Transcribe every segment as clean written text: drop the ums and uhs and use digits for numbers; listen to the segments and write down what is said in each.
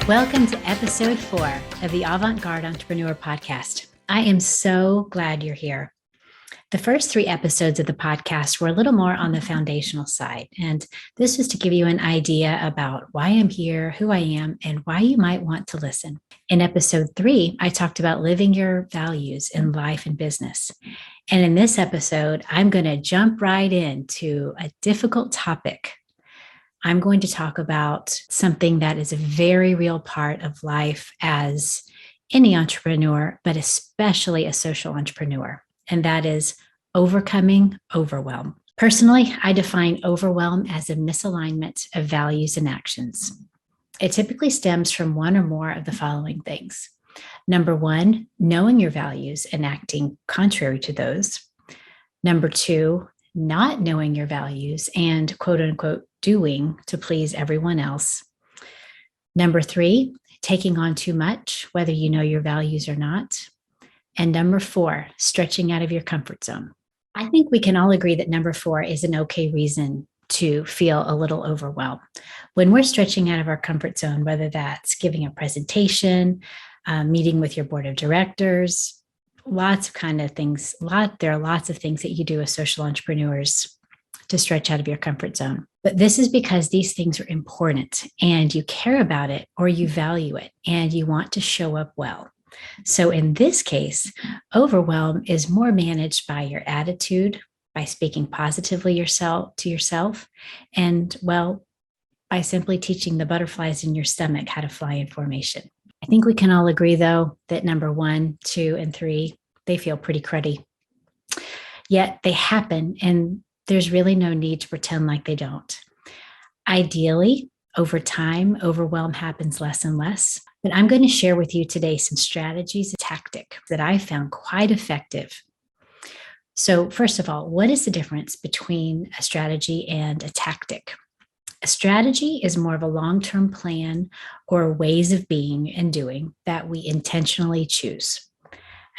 Welcome to episode 4 of the Avant-garde Entrepreneur podcast. I am so glad you're here. The first 3 episodes of the podcast were a little more on the foundational side, and this is to give you an idea about why I'm here, who I am, and why you might want to listen. In episode 3, I talked about living your values in life and business. And in this episode, I'm going to jump right into a difficult topic. I'm going to talk about something that is a very real part of life as any entrepreneur, but especially a social entrepreneur, and that is overcoming overwhelm. Personally, I define overwhelm as a misalignment of values and actions. It typically stems from one or more of the following things. Number 1, knowing your values and acting contrary to those. Number 2, not knowing your values and quote unquote doing to please everyone else. Number 3, taking on too much, whether you know your values or not. And number 4, stretching out of your comfort zone. I think we can all agree that number 4 is an okay reason to feel a little overwhelmed. When we're stretching out of our comfort zone, whether that's giving a presentation, meeting with your board of directors, lots of kind of things. There are lots of things that you do as social entrepreneurs to stretch out of your comfort zone. But this is because these things are important and you care about it or you value it and you want to show up well. So in this case, overwhelm is more managed by your attitude, by speaking positively to yourself, and by simply teaching the butterflies in your stomach how to fly in formation. I think we can all agree, though, that number 1, 2, and 3, they feel pretty cruddy. Yet they happen, and there's really no need to pretend like they don't. Ideally, over time, overwhelm happens less and less. But I'm going to share with you today some strategies and tactics that I found quite effective. So first of all, what is the difference between a strategy and a tactic? A strategy is more of a long-term plan or ways of being and doing that we intentionally choose.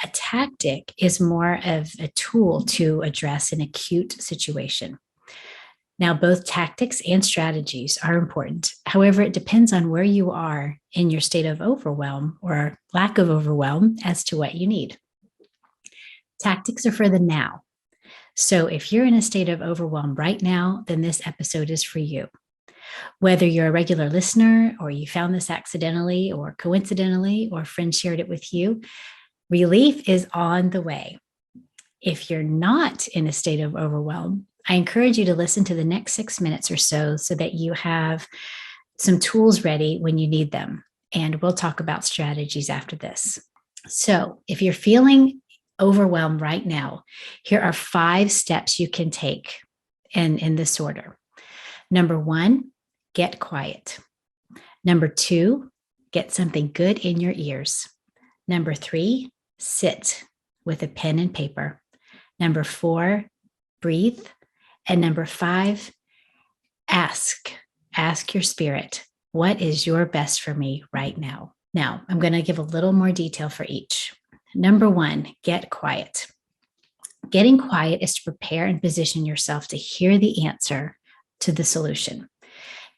A tactic is more of a tool to address an acute situation. Now, both tactics and strategies are important. However, it depends on where you are in your state of overwhelm or lack of overwhelm as to what you need. Tactics are for the now. So if you're in a state of overwhelm right now, then this episode is for you. Whether you're a regular listener or you found this accidentally or coincidentally or a friend shared it with you, relief is on the way. If you're not in a state of overwhelm, I encourage you to listen to the next 6 minutes or so that you have some tools ready when you need them. And we'll talk about strategies after this. So if you're feeling overwhelmed right now, here are 5 steps you can take in this order. Number 1, get quiet. Number 2, get something good in your ears. Number 3, sit with a pen and paper. Number 4, breathe. And number 5, ask your spirit, what is your best for me right now? Now, I'm going to give a little more detail for each. Number 1, get quiet. Getting quiet is to prepare and position yourself to hear the answer to the solution.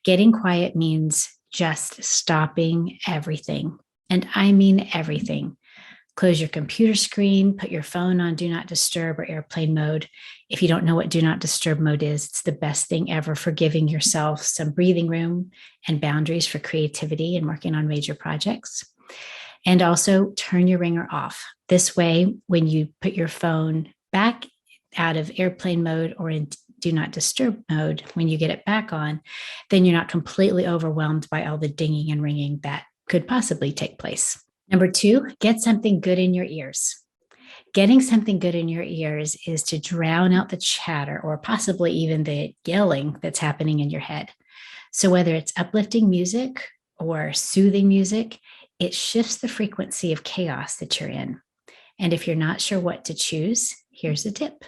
Getting quiet means just stopping everything. And I mean everything. Close your computer screen, put your phone on Do Not Disturb or airplane mode. If you don't know what Do Not Disturb mode is, it's the best thing ever for giving yourself some breathing room and boundaries for creativity and working on major projects. And also turn your ringer off. This way, when you put your phone back out of airplane mode or in Do Not Disturb mode, when you get it back on, then you're not completely overwhelmed by all the dinging and ringing that could possibly take place. Number 2, get something good in your ears. Getting something good in your ears is to drown out the chatter or possibly even the yelling that's happening in your head. So whether it's uplifting music or soothing music, it shifts the frequency of chaos that you're in. And if you're not sure what to choose, here's a tip.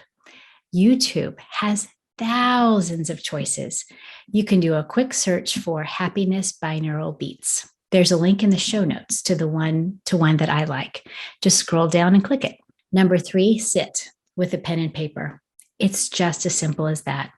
YouTube has thousands of choices. You can do a quick search for happiness binaural beats. There's a link in the show notes to one that I like. Just scroll down and click it. Number 3, sit with a pen and paper. It's just as simple as that.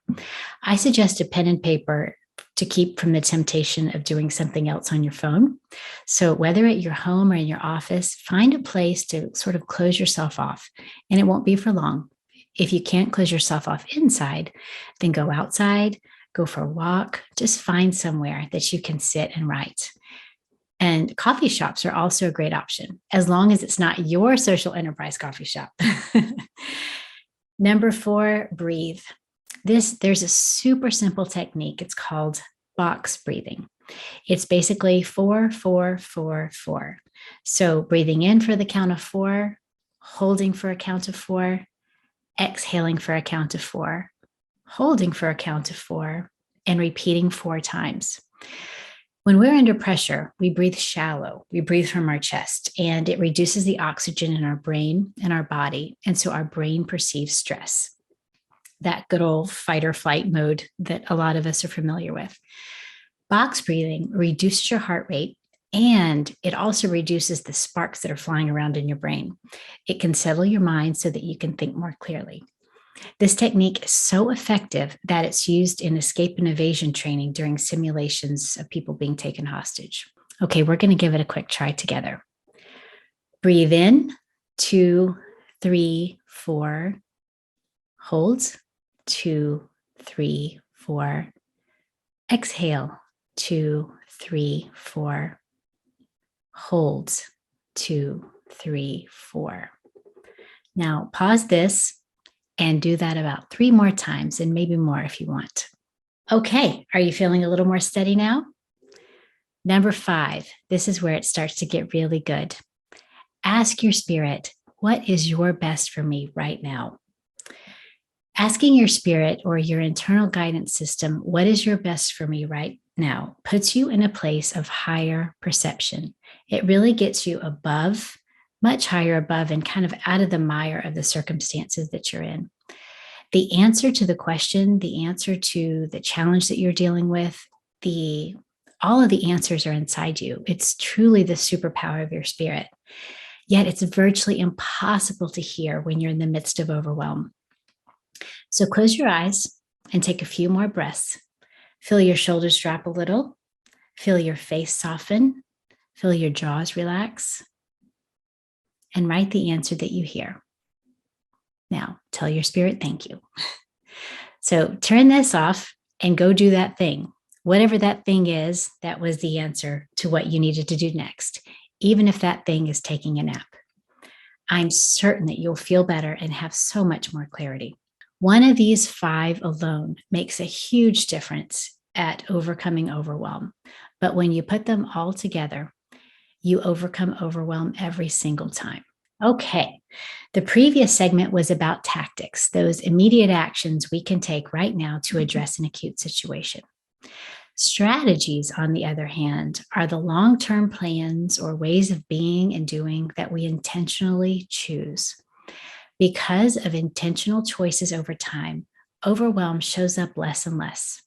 I suggest a pen and paper to keep from the temptation of doing something else on your phone. So whether at your home or in your office, find a place to sort of close yourself off, and it won't be for long. If you can't close yourself off inside, then go outside, go for a walk, just find somewhere that you can sit and write. And coffee shops are also a great option, as long as it's not your social enterprise coffee shop. Number 4, breathe. There's a super simple technique. It's called box breathing. It's basically 4, 4, 4, 4. So breathing in for the count of 4, holding for a count of 4, exhaling for a count of 4, holding for a count of 4, and repeating 4 times. When we're under pressure, we breathe shallow. We breathe from our chest, and it reduces the oxygen in our brain and our body. And so our brain perceives stress, that good old fight or flight mode that a lot of us are familiar with. Box breathing reduces your heart rate, and it also reduces the sparks that are flying around in your brain. It can settle your mind so that you can think more clearly. This technique is so effective that it's used in escape and evasion training during simulations of people being taken hostage. Okay, we're going to give it a quick try together. Breathe in, 2, 3, 4. Hold, 2, 3, 4. Exhale, 2, 3, 4. Hold, 2, 3, 4. Now pause this and do that about 3 more times, and maybe more if you want. Okay, are you feeling a little more steady now? Number 5, this is where it starts to get really good. Ask your spirit, what is your best for me right now? Asking your spirit or your internal guidance system, what is your best for me right now, puts you in a place of higher perception. It really gets you above, much higher above, and kind of out of the mire of the circumstances that you're in. The answer to the question, the answer to the challenge that you're dealing with, all of the answers are inside you. It's truly the superpower of your spirit. Yet it's virtually impossible to hear when you're in the midst of overwhelm. So close your eyes and take a few more breaths. Feel your shoulders drop a little. Feel your face soften. Feel your jaws relax. And write the answer that you hear. Now, tell your spirit thank you. So turn this off and go do that thing. Whatever that thing is, that was the answer to what you needed to do next, even if that thing is taking a nap. I'm certain that you'll feel better and have so much more clarity. One of these 5 alone makes a huge difference at overcoming overwhelm. But when you put them all together, you overcome overwhelm every single time. Okay, the previous segment was about tactics, those immediate actions we can take right now to address an acute situation. Strategies, on the other hand, are the long-term plans or ways of being and doing that we intentionally choose. Because of intentional choices over time, overwhelm shows up less and less.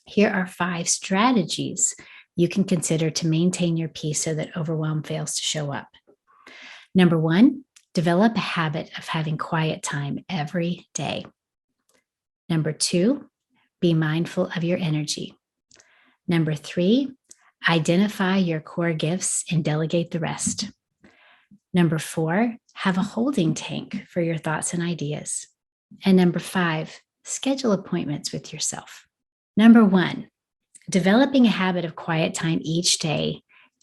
Here are 5 strategies you can consider to maintain your peace so that overwhelm fails to show up. Number 1, develop a habit of having quiet time every day. Number 2, be mindful of your energy. Number 3, identify your core gifts and delegate the rest. Number 4, have a holding tank for your thoughts and ideas. And number 5, schedule appointments with yourself. Number 1, developing a habit of quiet time each day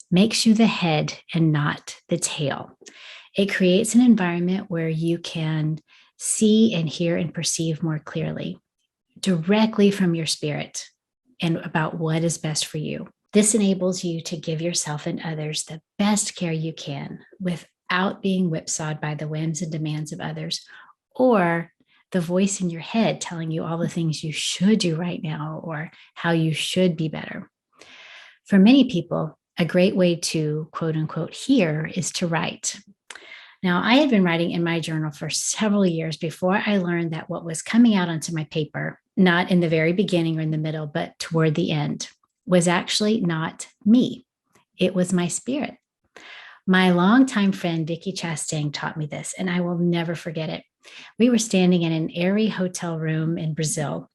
makes you the head and not the tail. It creates an environment where you can see and hear and perceive more clearly, directly from your spirit and about what is best for you. This enables you to give yourself and others the best care you can without being whipsawed by the whims and demands of others or the voice in your head telling you all the things you should do right now or how you should be better. For many people, a great way to quote unquote hear is to write. Now, I had been writing in my journal for several years before I learned that what was coming out onto my paper, not in the very beginning or in the middle, but toward the end, was actually not me. It was my spirit. My longtime friend, Vicki Chastain, taught me this, and I will never forget it. We were standing in an airy hotel room in Brazil,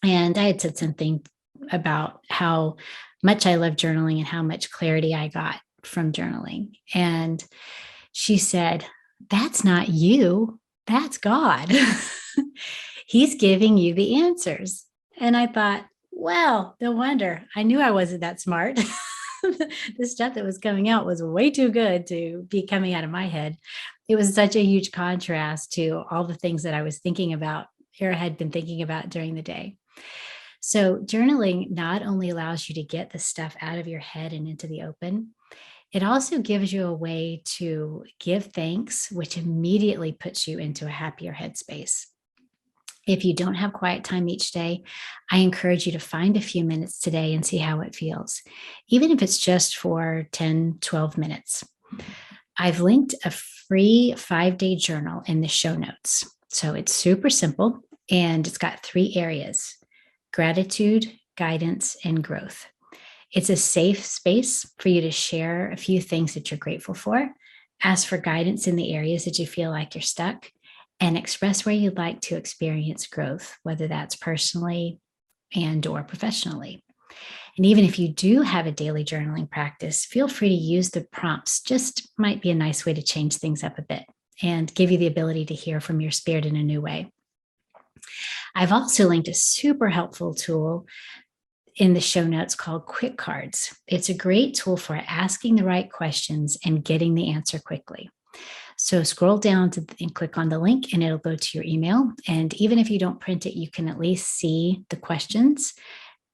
and I had said something about how much I love journaling and how much clarity I got from journaling. And she said, "That's not you, that's God." He's giving you the answers. And I thought, well, no wonder. I knew I wasn't that smart. The stuff that was coming out was way too good to be coming out of my head. It was such a huge contrast to all the things that I was thinking about or had been thinking about during the day. So, journaling not only allows you to get the stuff out of your head and into the open, it also gives you a way to give thanks, which immediately puts you into a happier headspace. If you don't have quiet time each day, I encourage you to find a few minutes today and see how it feels, even if it's just for 10, 12 minutes. I've linked a free 5-day journal in the show notes. So it's super simple and it's got 3 areas: gratitude, guidance, and growth. It's a safe space for you to share a few things that you're grateful for, ask for guidance in the areas that you feel like you're stuck, and express where you'd like to experience growth, whether that's personally and or professionally. And even if you do have a daily journaling practice, feel free to use the prompts. Just might be a nice way to change things up a bit and give you the ability to hear from your spirit in a new way. I've also linked a super helpful tool in the show notes called Quick Cards. It's a great tool for asking the right questions and getting the answer quickly. So scroll down and click on the link and it'll go to your email. And even if you don't print it, you can at least see the questions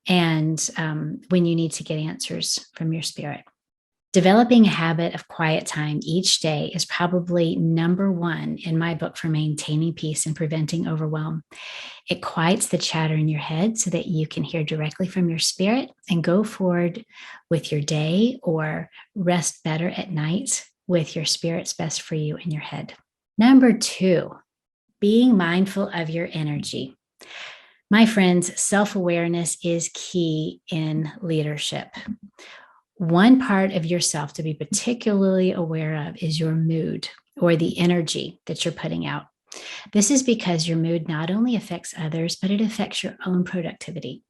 and when you need to get answers from your spirit. Developing a habit of quiet time each day is probably number 1 in my book for maintaining peace and preventing overwhelm. It quiets the chatter in your head so that you can hear directly from your spirit and go forward with your day or rest better at night with your spirit's best for you in your head. Number 2, being mindful of your energy. My friends, self-awareness is key in leadership. One part of yourself to be particularly aware of is your mood or the energy that you're putting out. This is because your mood not only affects others, but it affects your own productivity.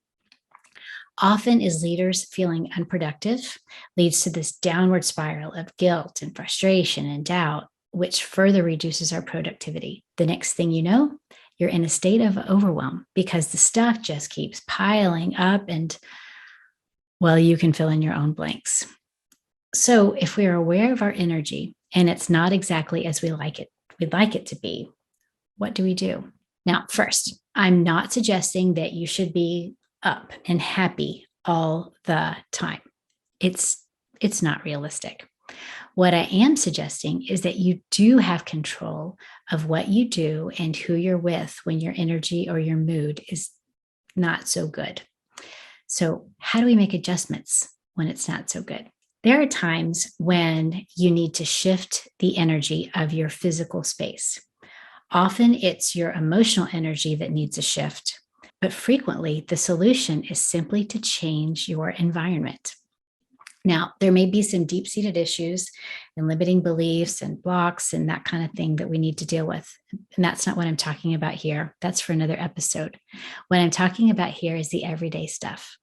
Often, as leaders, feeling unproductive leads to this downward spiral of guilt and frustration and doubt, which further reduces our productivity. The next thing you know, you're in a state of overwhelm because the stuff just keeps piling up and, well, you can fill in your own blanks. So if we are aware of our energy and it's not exactly as we'd like it to be, what do we do? Now, first, I'm not suggesting that you should be up and happy all the time. It's not realistic. What I am suggesting is that you do have control of what you do and who you're with when your energy or your mood is not so good. So how do we make adjustments when it's not so good? There are times when you need to shift the energy of your physical space. Often it's your emotional energy that needs a shift, but frequently the solution is simply to change your environment. Now, there may be some deep-seated issues and limiting beliefs and blocks and that kind of thing that we need to deal with. And that's not what I'm talking about here. That's for another episode. What I'm talking about here is the everyday stuff.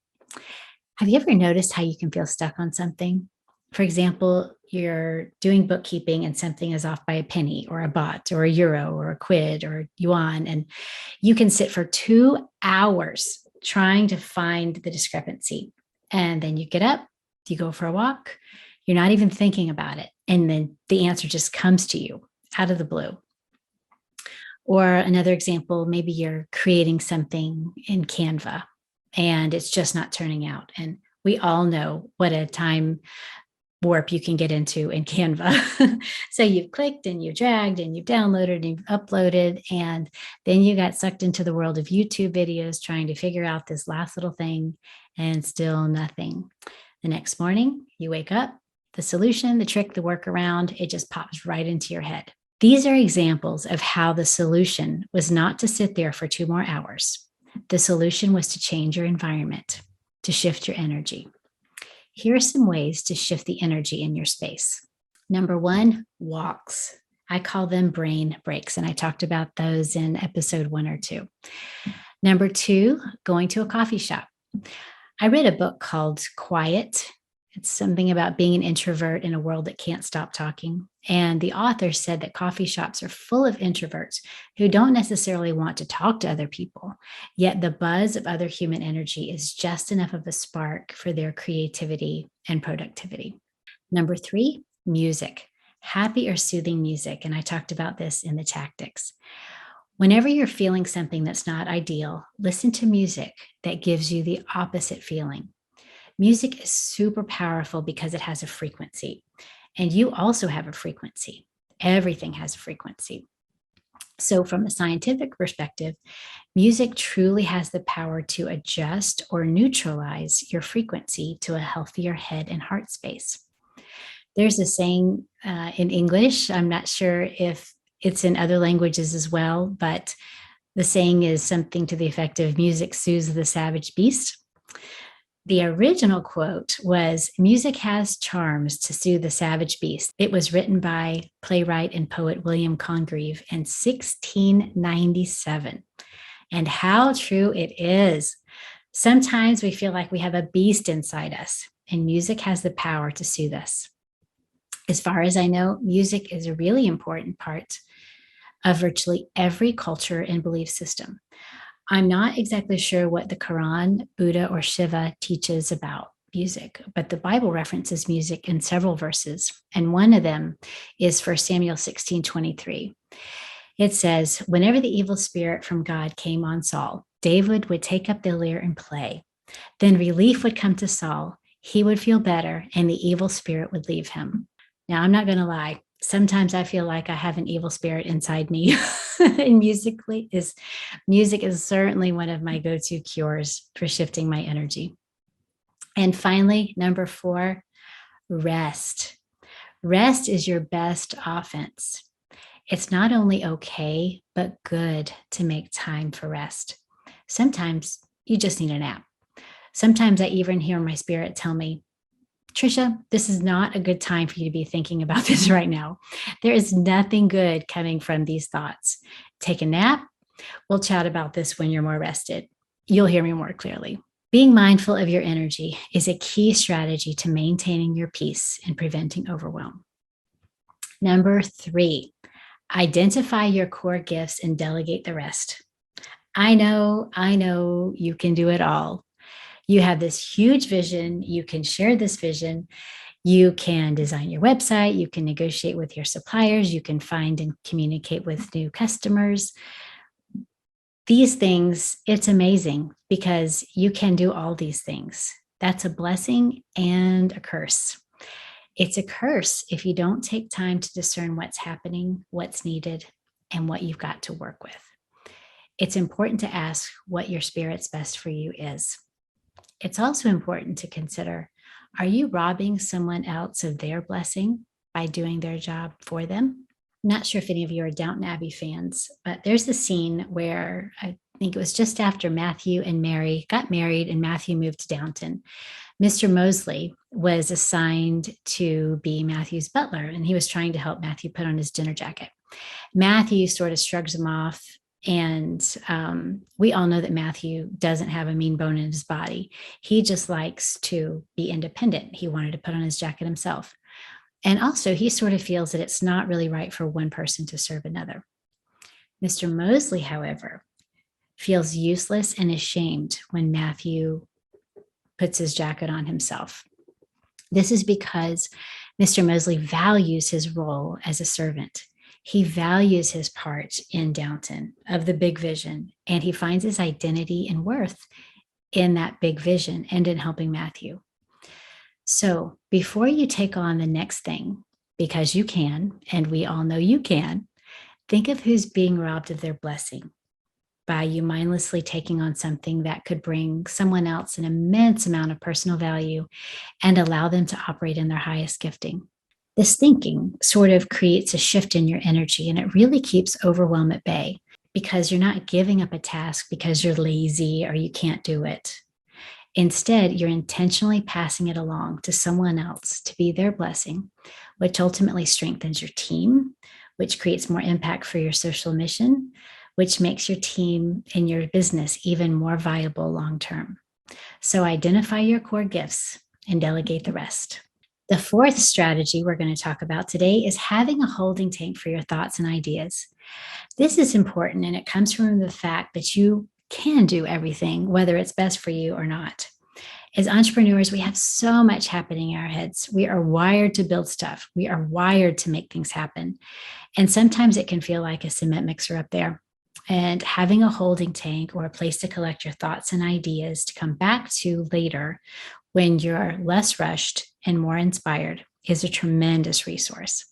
Have you ever noticed how you can feel stuck on something? For example, you're doing bookkeeping and something is off by a penny or a baht or a euro or a quid or yuan, and you can sit for 2 hours trying to find the discrepancy. And then you get up, you go for a walk, you're not even thinking about it. And then the answer just comes to you out of the blue. Or another example, maybe you're creating something in Canva and it's just not turning out. And we all know what a time warp you can get into in Canva. So you've clicked and you dragged and you've downloaded and you've uploaded, and then you got sucked into the world of YouTube videos trying to figure out this last little thing and still nothing. The next morning, you wake up, the solution, the trick, the workaround, it just pops right into your head. These are examples of how the solution was not to sit there for 2 more hours. The solution was to change your environment, to shift your energy. Here are some ways to shift the energy in your space. Number 1, walks. I call them brain breaks, and I talked about those in episode 1 or 2. Number 2, going to a coffee shop. I read a book called Quiet. It's something about being an introvert in a world that can't stop talking. And the author said that coffee shops are full of introverts who don't necessarily want to talk to other people, yet the buzz of other human energy is just enough of a spark for their creativity and productivity. Number three, music. Happy or soothing music. And I talked about this in the tactics. Whenever you're feeling something that's not ideal, listen to music that gives you the opposite feeling. Music is super powerful because it has a frequency, and you also have a frequency. Everything has a frequency. So, from a scientific perspective, music truly has the power to adjust or neutralize your frequency to a healthier head and heart space. There's a saying in English, I'm not sure if it's in other languages as well, but the saying is something to the effect of music soothes the savage beast. The original quote was, "Music has charms to soothe the savage beast." It was written by playwright and poet William Congreve in 1697. And how true it is. Sometimes we feel like we have a beast inside us, and music has the power to soothe us. As far as I know, music is a really important part of virtually every culture and belief system. I'm not exactly sure what the Quran, Buddha, or Shiva teaches about music, but the Bible references music in several verses, and one of them is 1 Samuel 16:23. It says, "Whenever the evil spirit from God came on Saul, David would take up the lyre and play. Then relief would come to Saul. He would feel better, and the evil spirit would leave him." Now, I'm not going to lie. Sometimes I feel like I have an evil spirit inside me. And music is certainly one of my go-to cures for shifting my energy. And finally, number 4, rest. Rest is your best offense. It's not only okay, but good to make time for rest. Sometimes you just need a nap. Sometimes I even hear my spirit tell me, "Trisha, this is not a good time for you to be thinking about this right now. There is nothing good coming from these thoughts. Take a nap. We'll chat about this when you're more rested. You'll hear me more clearly." Being mindful of your energy is a key strategy to maintaining your peace and preventing overwhelm. Number 3, identify your core gifts and delegate the rest. I know you can do it all. You have this huge vision. You can share this vision. You can design your website. You can negotiate with your suppliers. You can find and communicate with new customers. These things, it's amazing because you can do all these things. That's a blessing and a curse. It's a curse if you don't take time to discern what's happening, what's needed, and what you've got to work with. It's important to ask what your spirit's best for you is. It's also important to consider, are you robbing someone else of their blessing by doing their job for them? Not sure if any of you are Downton Abbey fans, but there's a scene where I think it was just after Matthew and Mary got married and Matthew moved to Downton. Mr. Mosley was assigned to be Matthew's butler, and he was trying to help Matthew put on his dinner jacket. Matthew sort of shrugs him off. And we all know that Matthew doesn't have a mean bone in his body. He just likes to be independent. He wanted to put on his jacket himself. And also, he sort of feels that it's not really right for one person to serve another. Mr. Mosley, however, feels useless and ashamed when Matthew puts his jacket on himself. This is because Mr. Mosley values his role as a servant. He values his part in Downton of the big vision, and he finds his identity and worth in that big vision and in helping Matthew. So before you take on the next thing, because you can, and we all know you can, think of who's being robbed of their blessing by you mindlessly taking on something that could bring someone else an immense amount of personal value and allow them to operate in their highest gifting. This thinking sort of creates a shift in your energy, and it really keeps overwhelm at bay because you're not giving up a task because you're lazy or you can't do it. Instead, you're intentionally passing it along to someone else to be their blessing, which ultimately strengthens your team, which creates more impact for your social mission, which makes your team and your business even more viable long term. So identify your core gifts and delegate the rest. The fourth strategy we're going to talk about today is having a holding tank for your thoughts and ideas. This is important, and it comes from the fact that you can do everything, whether it's best for you or not. As entrepreneurs, we have so much happening in our heads. We are wired to build stuff. We are wired to make things happen. And sometimes it can feel like a cement mixer up there. And having a holding tank or a place to collect your thoughts and ideas to come back to later when you're less rushed and more inspired is a tremendous resource.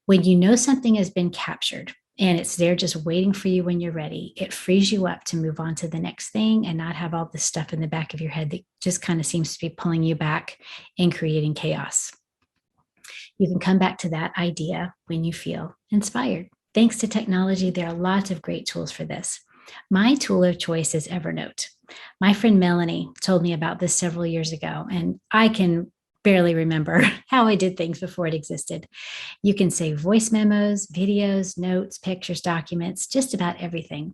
When you know something has been captured and it's there just waiting for you when you're ready, it frees you up to move on to the next thing and not have all this stuff in the back of your head that just kind of seems to be pulling you back and creating chaos. You can come back to that idea when you feel inspired. Thanks to technology, there are lots of great tools for this. My tool of choice is Evernote. My friend Melanie told me about this several years ago, and I can barely remember how I did things before it existed. You can save voice memos, videos, notes, pictures, documents, just about everything.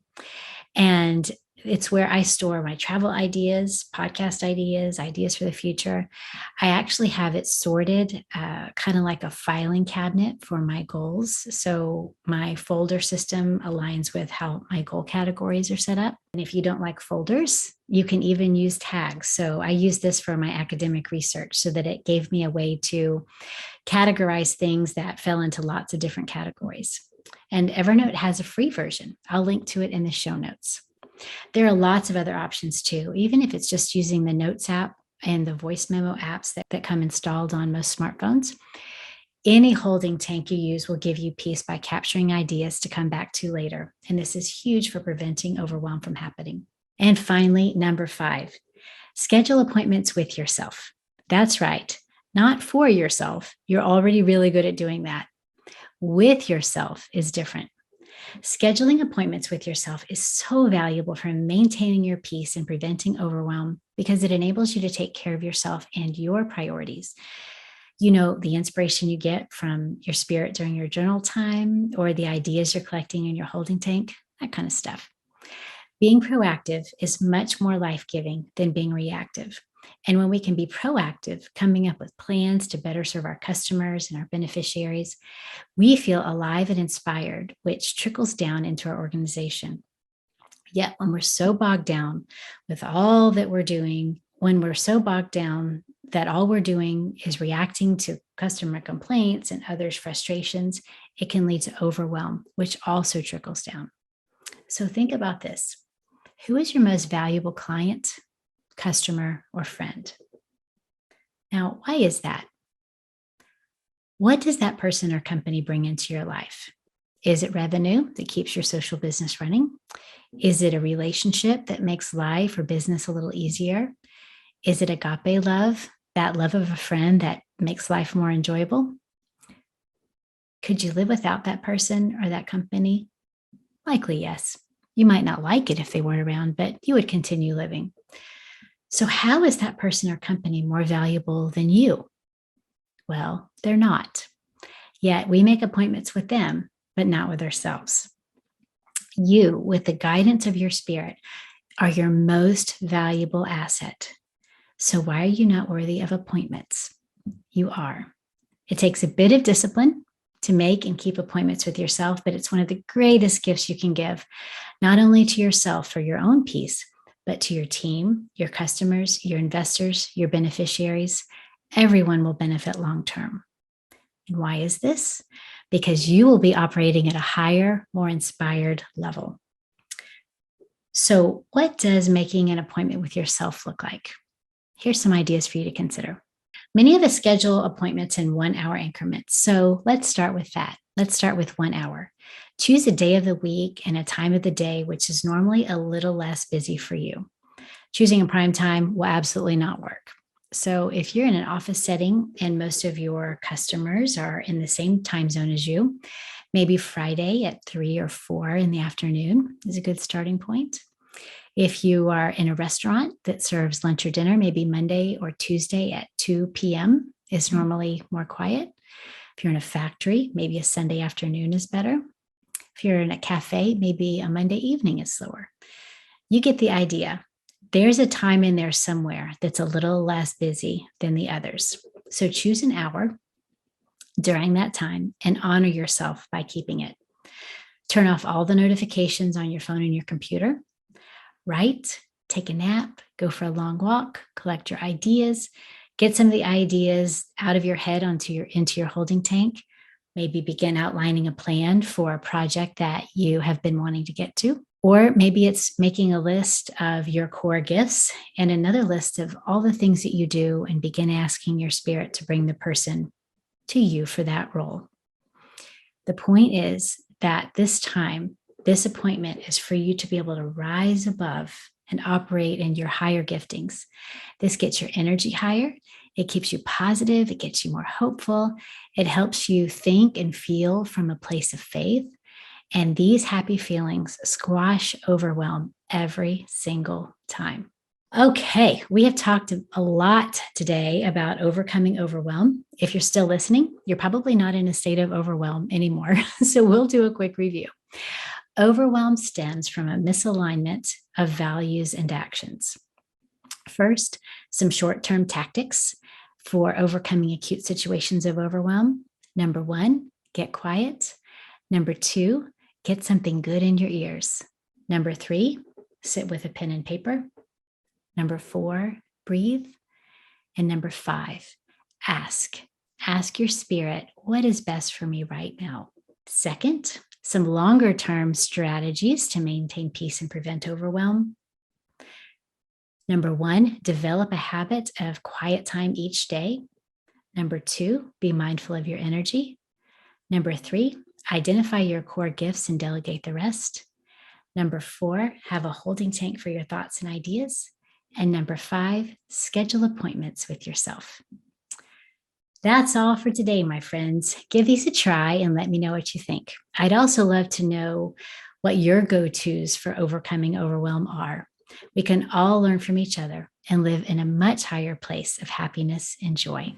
And it's where I store my travel ideas, podcast ideas, ideas for the future. I actually have it sorted kind of like a filing cabinet for my goals. So my folder system aligns with how my goal categories are set up. And if you don't like folders, you can even use tags. So I use this for my academic research so that it gave me a way to categorize things that fell into lots of different categories. And Evernote has a free version. I'll link to it in the show notes. There are lots of other options too, even if it's just using the Notes app and the voice memo apps that come installed on most smartphones. Any holding tank you use will give you peace by capturing ideas to come back to later. And this is huge for preventing overwhelm from happening. And finally, number 5, schedule appointments with yourself. That's right, not for yourself. You're already really good at doing that. With yourself is different. Scheduling appointments with yourself is so valuable for maintaining your peace and preventing overwhelm because it enables you to take care of yourself and your priorities. You know, the inspiration you get from your spirit during your journal time or the ideas you're collecting in your holding tank, that kind of stuff. Being proactive is much more life-giving than being reactive. And when we can be proactive, coming up with plans to better serve our customers and our beneficiaries, we feel alive and inspired, which trickles down into our organization. Yet when we're so bogged down with all that we're doing, when we're so bogged down that all we're doing is reacting to customer complaints and others' frustrations, it can lead to overwhelm, which also trickles down. So think about this. Who is your most valuable client, customer, or friend? Now, why is that? What does that person or company bring into your life? Is it revenue that keeps your social business running? Is it a relationship that makes life or business a little easier? Is it agape love, that love of a friend that makes life more enjoyable? Could you live without that person or that company? Likely, yes. You might not like it if they weren't around, but you would continue living. So how is that person or company more valuable than you? Well, they're not. Yet we make appointments with them, but not with ourselves. You, with the guidance of your spirit, are your most valuable asset. So why are you not worthy of appointments? You are. It takes a bit of discipline to make and keep appointments with yourself, but it's one of the greatest gifts you can give, not only to yourself for your own peace, but to your team, your customers, your investors, your beneficiaries. Everyone will benefit long-term. And why is this? Because you will be operating at a higher, more inspired level. So what does making an appointment with yourself look like? Here's some ideas for you to consider. Many of us schedule appointments in 1-hour increments. So let's start with that. Let's start with 1 hour. Choose a day of the week and a time of the day which is normally a little less busy for you. Choosing a prime time will absolutely not work. So if you're in an office setting and most of your customers are in the same time zone as you, maybe Friday at 3 or 4 in the afternoon is a good starting point. If you are in a restaurant that serves lunch or dinner, maybe Monday or Tuesday at 2 p.m. is normally more quiet. If you're in a factory, maybe a Sunday afternoon is better. If you're in a cafe, maybe a Monday evening is slower. You get the idea. there's a time in there somewhere that's a little less busy than the others. So choose an hour during that time and honor yourself by keeping it. Turn off all the notifications on your phone and your computer. Write, take a nap, go for a long walk, collect your ideas, get some of the ideas out of your head into your holding tank. Maybe begin outlining a plan for a project that you have been wanting to get to. Or maybe it's making a list of your core gifts and another list of all the things that you do, and begin asking your spirit to bring the person to you for that role. The point is that this time, this appointment is for you to be able to rise above and operate in your higher giftings. This gets your energy higher. It keeps you positive. It gets you more hopeful. It helps you think and feel from a place of faith. And these happy feelings squash overwhelm every single time. Okay, we have talked a lot today about overcoming overwhelm. If you're still listening, you're probably not in a state of overwhelm anymore. So we'll do a quick review. Overwhelm stems from a misalignment of values and actions. First, some short-term tactics for overcoming acute situations of overwhelm. Number 1, get quiet. Number 2, get something good in your ears. Number 3, sit with a pen and paper. Number 4, breathe. And number 5, ask. Ask your spirit, what is best for me right now? Second, some longer-term strategies to maintain peace and prevent overwhelm. Number 1, develop a habit of quiet time each day. Number 2, be mindful of your energy. Number 3, identify your core gifts and delegate the rest. Number 4, have a holding tank for your thoughts and ideas. And number 5, schedule appointments with yourself. That's all for today, my friends. Give these a try and let me know what you think. I'd also love to know what your go-tos for overcoming overwhelm are. We can all learn from each other and live in a much higher place of happiness and joy.